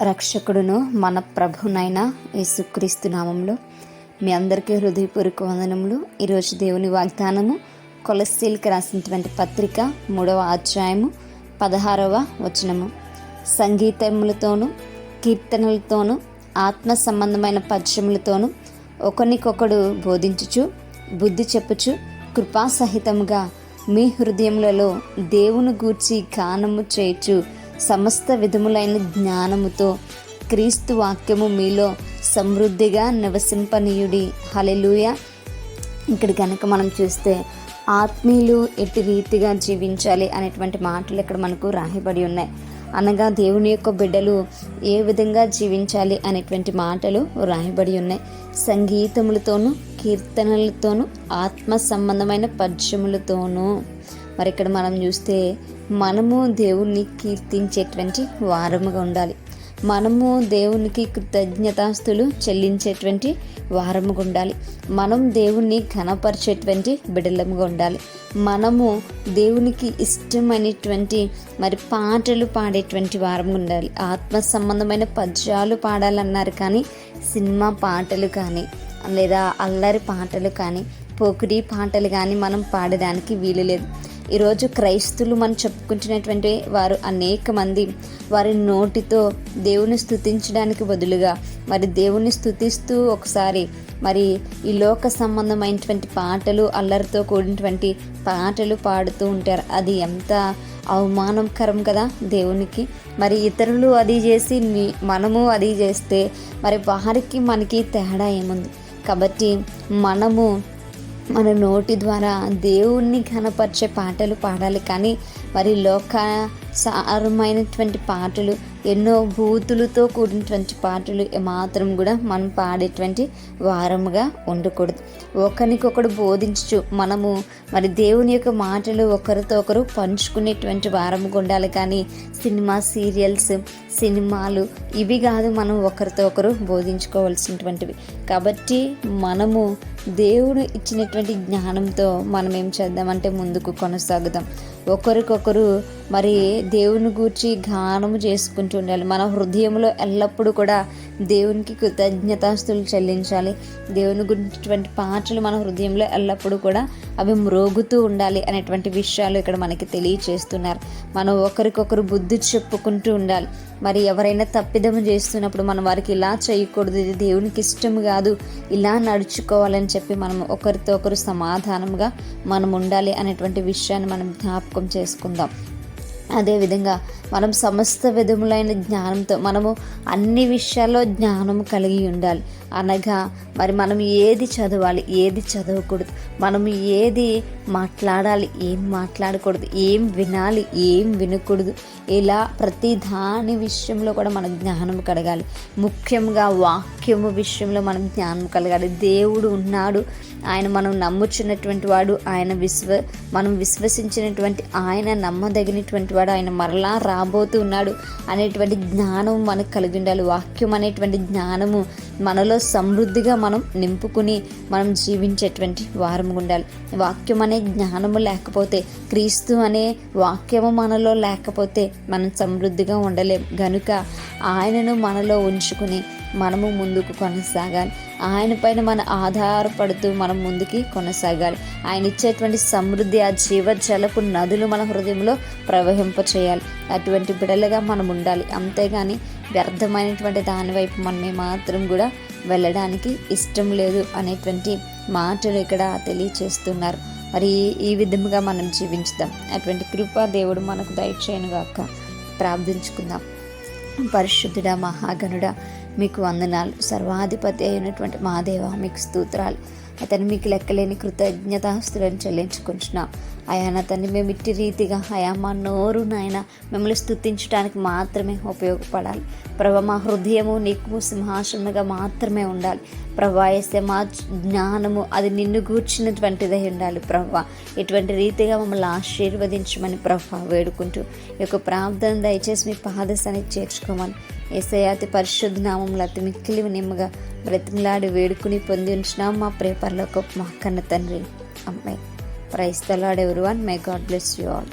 రక్షకుడును మన ప్రభునైన యేసుక్రీస్తు నామంలో మీ అందరికీ హృదయపూర్వక వందనములు. ఈరోజు దేవుని వాగ్దానము కొలస్సీలకు రాసినటువంటి పత్రిక 3వ అధ్యాయము 16వ వచనము. సంగీతములతోనూ కీర్తనలతోనూ ఆత్మ సంబంధమైన పద్యములతోనూ ఒకనికొకడు బోధించుచు బుద్ధి చెప్పుచు కృపాసహితముగా మీ హృదయములలో దేవుని గూర్చి గానము చేయుచు సమస్త విధములైన జ్ఞానముతో క్రీస్తు వాక్యము మీలో సమృద్ధిగా నివసింపనీయుడి. హల్లెలూయా. ఇక్కడ కనుక మనం చూస్తే ఆత్మీయులు ఎట్టి రీతిగా జీవించాలి అనేటువంటి మాటలు ఇక్కడ మనకు రాయబడి ఉన్నాయి. అనగా దేవుని యొక్క బిడ్డలు ఏ విధంగా జీవించాలి అనేటువంటి మాటలు రాయబడి ఉన్నాయి. సంగీతములతోనూ కీర్తనలతోనూ ఆత్మ సంబంధమైన పద్యములతోనూ. మరి ఇక్కడ మనం చూస్తే మనము దేవుణ్ణి కీర్తించేటువంటి వారముగా ఉండాలి. మనము దేవునికి కృతజ్ఞతాస్తులు చెల్లించేటువంటి వారముగా ఉండాలి. మనం దేవుణ్ణి ఘనపరిచేటువంటి బిడ్డలముగా ఉండాలి. మనము దేవునికి ఇష్టమైనటువంటి మరి పాటలు పాడేటువంటి వారముగా ఉండాలి. ఆత్మ సంబంధమైన పద్యాలు పాడాలన్నారు, కానీ సినిమా పాటలు కానీ లేదా అల్లరి పాటలు కానీ పోకిరీ పాటలు కానీ మనం పాడడానికి వీలు లేదు. ఈరోజు క్రైస్తువులు మనం చెప్పుకుంటున్నటువంటి వారు అనేక మంది వారి నోటితో దేవుని స్తుతించడానికి బదులుగా మరి దేవుని స్తుతిస్తూ ఒకసారి మరి ఈ లోక సంబంధమైనటువంటి పాటలు అల్లరితో కూడినటువంటి పాటలు పాడుతూ ఉంటారు. అది ఎంత అవమానకరం కదా దేవునికి. మరి ఇతరులు అది చేసి మనము అది చేస్తే మరి వారికి మనకి తేడా ఏముంది? కాబట్టి మనము మన నోటి ద్వారా దేవుణ్ణి ఘనపరిచే పాటలు పాడాలి, కానీ మరి లోకాసారమైనటువంటి పాటలు, ఎన్నో బూతులతో కూడినటువంటి పాటలు మాత్రం కూడా మనం పాడేటువంటి వారముగా ఉండకూడదు. ఒకరికొకడు బోధించు మనము మరి దేవుని యొక్క మాటలు ఒకరితో ఒకరు పంచుకునేటువంటి వారముగా ఉండాలి, కానీ సినిమా సీరియల్స్ సినిమాలు ఇవి కాదు మనం ఒకరితో ఒకరు బోధించుకోవాల్సినటువంటివి. కాబట్టి మనము దేవుడు ఇచ్చినటువంటి జ్ఞానంతో మనం ఏం చేద్దామంటే ముందుకు కొనసాగుదాం. ఒకరికొకరు మరి దేవుని గూర్చి గానము చేసుకుంటూ ఉండాలి. మన హృదయంలో ఎల్లప్పుడూ కూడా దేవునికి కృతజ్ఞతాస్తులు చెల్లించాలి. దేవుని గురించినటువంటి పాటలు మన హృదయంలో ఎల్లప్పుడూ కూడా అవి మ్రోగుతూ ఉండాలి అనేటువంటి విషయాలు ఇక్కడ మనకి తెలియచేస్తున్నారు. మనం ఒకరికొకరు బుద్ధి చెప్పుకుంటూ ఉండాలి. మరి ఎవరైనా తప్పిదము చేస్తున్నప్పుడు మనం వారికి ఇలా చేయకూడదు, ఇది దేవునికి ఇష్టం కాదు, ఇలా నడుచుకోవాలని చెప్పి మనం ఒకరితో ఒకరు సమాధానంగా మనం ఉండాలి అనేటువంటి విషయాన్ని మనం జ్ఞాపకం చేసుకుందాం. అదేవిధంగా మనం సమస్త విధములైన జ్ఞానంతో మనము అన్ని విషయాల్లో జ్ఞానము కలిగి ఉండాలి. అనగా మరి మనం ఏది చదవాలి, ఏది చదవకూడదు, మనం ఏది మాట్లాడాలి, ఏం మాట్లాడకూడదు, ఏం వినాలి, ఏం వినకూడదు, ఇలా ప్రతి దాని విషయంలో కూడా మనం జ్ఞానం కలగాలి. ముఖ్యంగా వాక్యము విషయంలో మనం జ్ఞానం కలగాలి. దేవుడు ఉన్నాడు, ఆయన మనం నమ్ముచున్నటువంటి వాడు, మనం విశ్వసించినటువంటి ఆయన నమ్మదగినటువంటి వాడు, ఆయన మరలా రాబోతూ ఉన్నాడు అనేటువంటి జ్ఞానం మనకు కలిగి ఉండాలి. వాక్యం అనేటువంటి జ్ఞానము మనలో సమృద్ధిగా మనం నింపుకుని మనం జీవించేటువంటి వారము ఉండాలి. వాక్యం అనే జ్ఞానము లేకపోతే, క్రీస్తు అనే వాక్యము మనలో లేకపోతే మనం సమృద్ధిగా ఉండలేం. గనుక ఆయనను మనలో ఉంచుకుని మనము ముందుకు కొనసాగాలి. ఆయన పైన మనం ఆధారపడుతూ మనం ముందుకి కొనసాగాలి. ఆయన ఇచ్చేటువంటి సమృద్ధి, ఆ జీవజలపు నదులు మన హృదయంలో ప్రవహింపచేయాలి. అటువంటి బిడలుగా మనం ఉండాలి. అంతేగాని వ్యర్థమైనటువంటి దాని వైపు మనం మాత్రం కూడా వెళ్ళడానికి ఇష్టం లేదు అనేటువంటి మాటలు ఇక్కడ తెలియచేస్తున్నారు. మరి ఈ విధముగా మనం జీవించుదాం. అటువంటి కృప దేవుడు మనకు దయచేయనుగాక. ప్రార్థించుకుందాం. పరిశుద్ధుడా, మహాగణుడా, మీకు వందనాలు. సర్వాధిపతి అయినటువంటి మా దేవ, మీకు స్తోత్రాలు. అతను మీకు లెక్కలేని కృతజ్ఞతాస్తులను చెల్లించుకుంటున్నాం. అయా తన్ని మేము ఇట్టి రీతిగా మా నోరు నాయన మిమ్మల్ని స్తుతించడానికి మాత్రమే ఉపయోగపడాలి. ప్రభా, మా హృదయము నీకు సింహాసనగా మాత్రమే ఉండాలి. ప్రభా, మా జ్ఞానము అది నిన్ను గూర్చినటువంటిదై ఉండాలి. ప్రభా, ఇటువంటి రీతిగా మమ్మల్ని ఆశీర్వదించమని ప్రభా వేడుకుంటూ ఈ యొక్క ప్రార్థన దయచేసి మీ పాదశానికి చేర్చుకోమని యేసయ్య అతి పరిశుద్ధ నామములో అతి మిక్కిలి నిమ్మగా బ్రతిమలాడి వేడుకుని పొంది ఉంచినాం మా ప్రియ పరలోకపు మా కన్న తండ్రి. అమ్మాయి praise the lord everyone. May God bless you all.